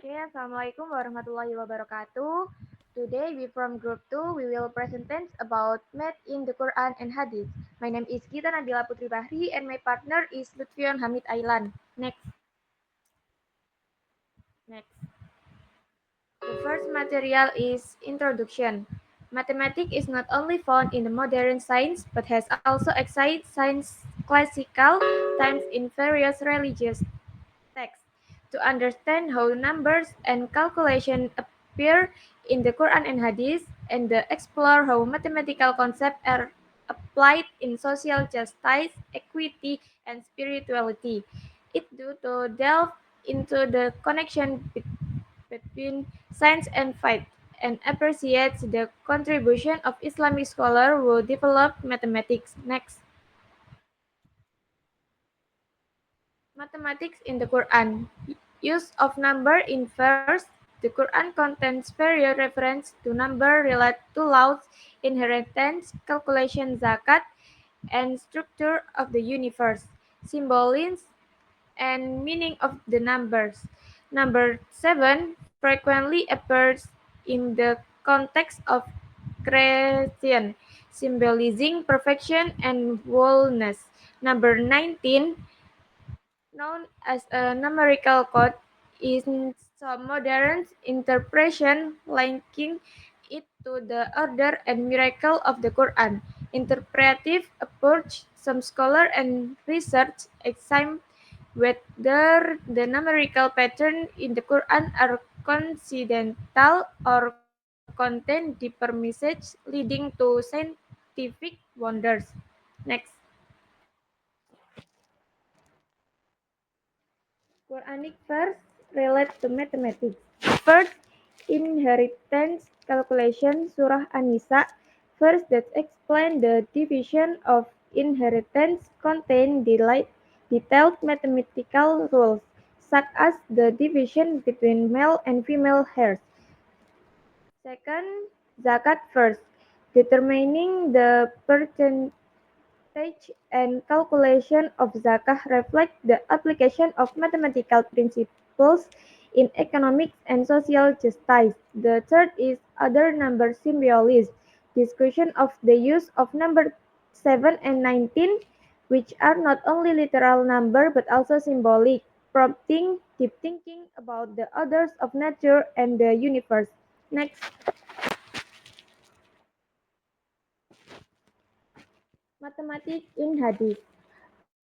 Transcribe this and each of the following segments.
Okay, Assalamualaikum warahmatullahi wabarakatuh. Today we from group 2 we will present about math in the Quran and Hadith. My name is Gita Nabila Putri Bahri and my partner is Lutfion Hamid Ailan. Next. The first material is introduction. Mathematics is not only found in the modern science but has also existed since classical times in various religious text. To understand how numbers and calculation appear in the Quran and Hadith, and to explore how mathematical concepts are applied in social justice, equity, and spirituality. It do to delve into the connection between science and faith and appreciates the contribution of Islamic scholars who developed mathematics. Next. Mathematics in the Quran. Use of number in verse. The Quran contains various references to number related to laws, inheritance, calculation zakat, and structure of the universe, symbolism, and meaning of the numbers. Number 7 frequently appears in the context of creation, symbolizing perfection and wholeness. Number 19 known as a numerical code, in some modern interpretation linking it to the order and miracle of the Quran. Interpretive approach, some scholar and research examine whether the numerical pattern in the Quran are coincidental or contain deeper message leading to scientific wonders. Next. Quranic verse relate to mathematics. First, inheritance calculation, Surah An-Nisa, verse that explain the division of inheritance contain detailed mathematical rules, such as the division between male and female heirs. Second, zakat verse, determining the percentage and calculation of zakah reflect the application of mathematical principles in economics and social justice. The third is other number symbolism, discussion of the use of number 7 and 19, which are not only literal number but also symbolic, prompting deep thinking about the orders of nature and the universe. Next. Mathematics in Hadith.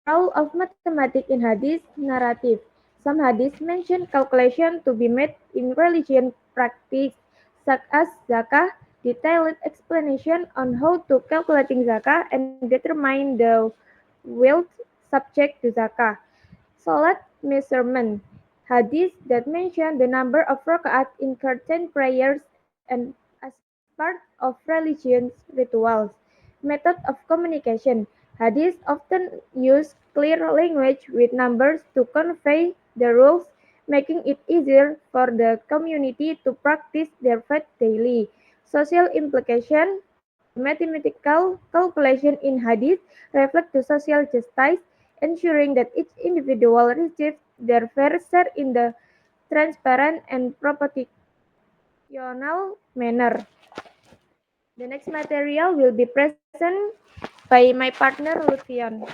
Role of mathematics in Hadith narrative. Some Hadiths mention calculation to be made in religion practice, such as zakah, detailed explanation on how to calculating zakah and determine the wealth subject to zakah. Salat measurement. Hadith that mention the number of rakaat in certain prayers and as part of religion's rituals. Method of communication. Hadith often use clear language with numbers to convey the rules, making it easier for the community to practice their faith daily. Social implication. The mathematical calculation in Hadith reflect the social justice, ensuring that each individual receives their fair share in the transparent and proportional manner. The next material will be present by my partner Lutfian.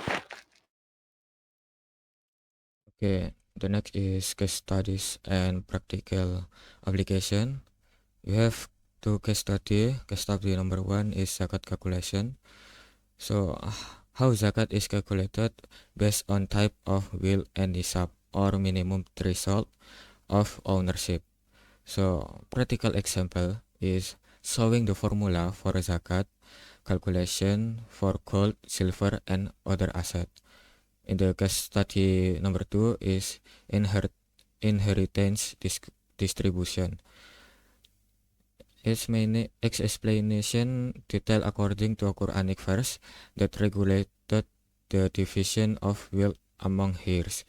Okay, the next is case studies and practical application. We have two case study. Case study number one is zakat calculation. So, how zakat is calculated based on type of will and nisab or minimum threshold of ownership. So, practical example is showing the formula for zakat calculation for gold, silver, and other assets. In the case study number two is inheritance distribution. Its main explanation detailed according to a Quranic verse that regulated the division of wealth among heirs.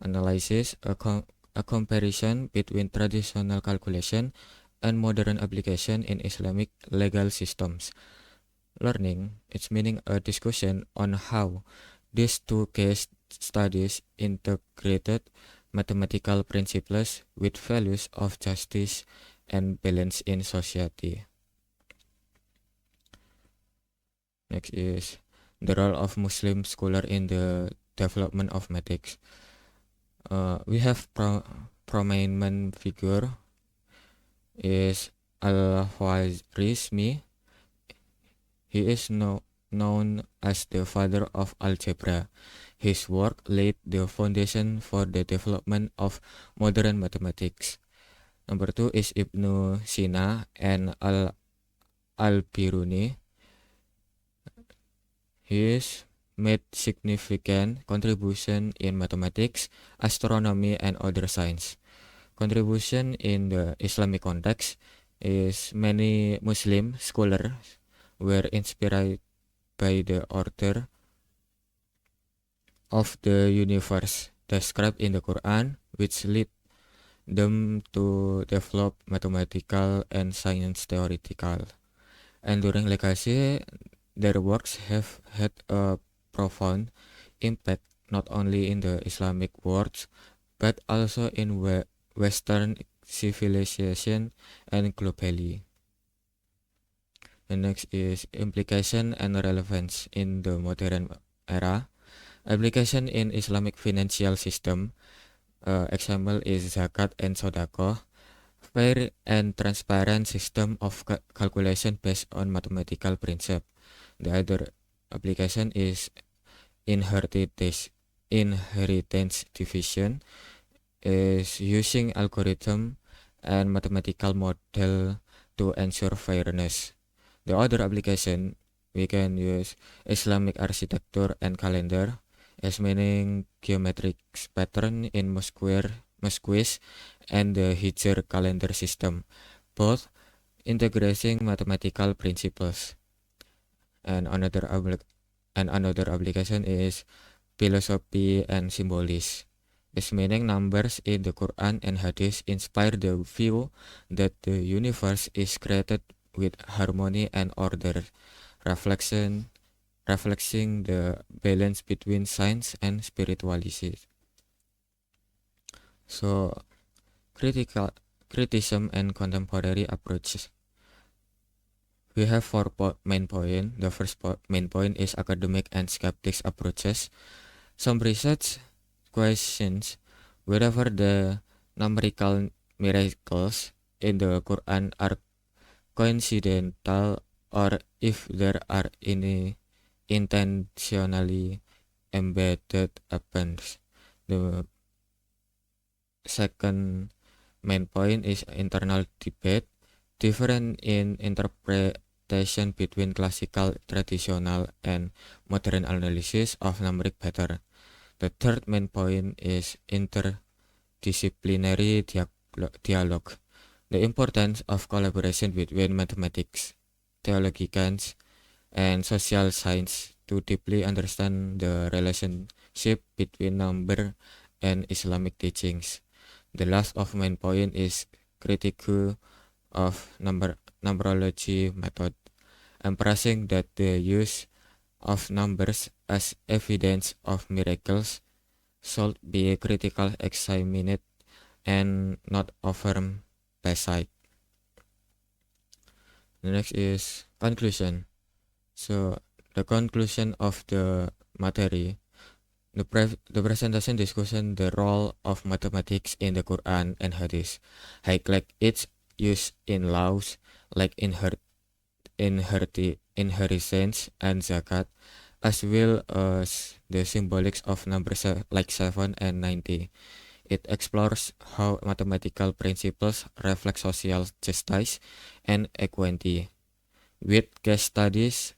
Analysis a comparison between traditional calculation and modern application in Islamic legal systems. Learning its meaning a discussion on how these two case studies integrated mathematical principles with values of justice and balance in society. Next is the role of Muslim scholar in the development of mathematics. We have prominent figure is Al-Khwarizmi. He is known as the father of algebra. His work laid the foundation for the development of modern mathematics. Number 2 is Ibnu Sina and Al-Biruni. He is made significant contribution in mathematics, astronomy, and other science. Contribution in the Islamic context is many Muslim scholars were inspired by the order of the universe described in the Quran, which led them to develop mathematical and science theoretical. Enduring legacy, their works have had a profound impact not only in the Islamic world, but also in Western civilization and globally. The next is implication and relevance in the modern era. Application in Islamic financial system, example is zakat and sodako. Fair and transparent system of calculation based on mathematical principle. The other application is inheritance division, is using algorithm and mathematical model to ensure fairness. The other application we can use Islamic architecture and calendar, as meaning geometric pattern in Mosquish and the Hijr calendar system, both integrating mathematical principles. And another application is philosophy and symbolism. This meaning numbers in the Quran and Hadith inspire the view that the universe is created with harmony and order, reflecting the balance between science and spirituality. So, criticism and contemporary approaches. We have four main points. The first main point is academic and skeptics approaches. Some research questions whether the numerical miracles in the Quran are coincidental or if there are any intentionally embedded events. The second main point is internal debate, different in interpretation between classical, traditional, and modern analysis of numeric pattern. The third main point is interdisciplinary dialogue, the importance of collaboration between mathematics, theologians, and social science to deeply understand the relationship between number and Islamic teachings. The last of main point is critique of numerology method, emphasizing that the use of numbers as evidence of miracles should be critical examined and not overemphasized. The next is conclusion. So the conclusion of the material, the presentation discussion the role of mathematics in the Quran and Hadith, highlight its use in laws like inheritance and zakat, as well as the symbolics of numbers like 7 and 90. It explores how mathematical principles reflect social justice and equity, with case studies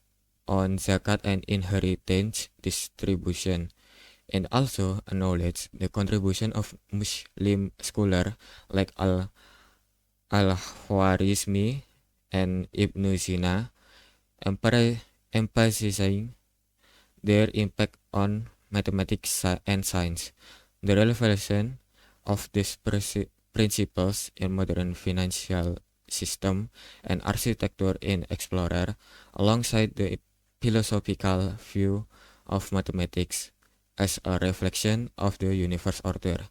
on zakat and inheritance distribution, and also acknowledge the contribution of Muslim scholars like Al-Khwarizmi and Ibn Sina, emphasizing their impact on mathematics and science. The relevance of these principles in modern financial system and architecture in Explorer, alongside the philosophical view of mathematics as a reflection of the universe order,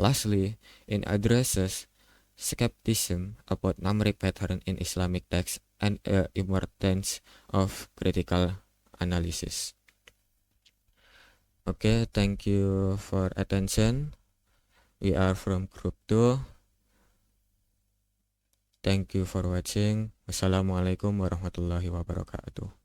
Lastly, it addresses skepticism about numeric pattern in Islamic texts and the importance of critical analysis. Okay, thank you for attention. We are from group 2. Thank you for watching. Wassalamualaikum warahmatullahi wabarakatuh.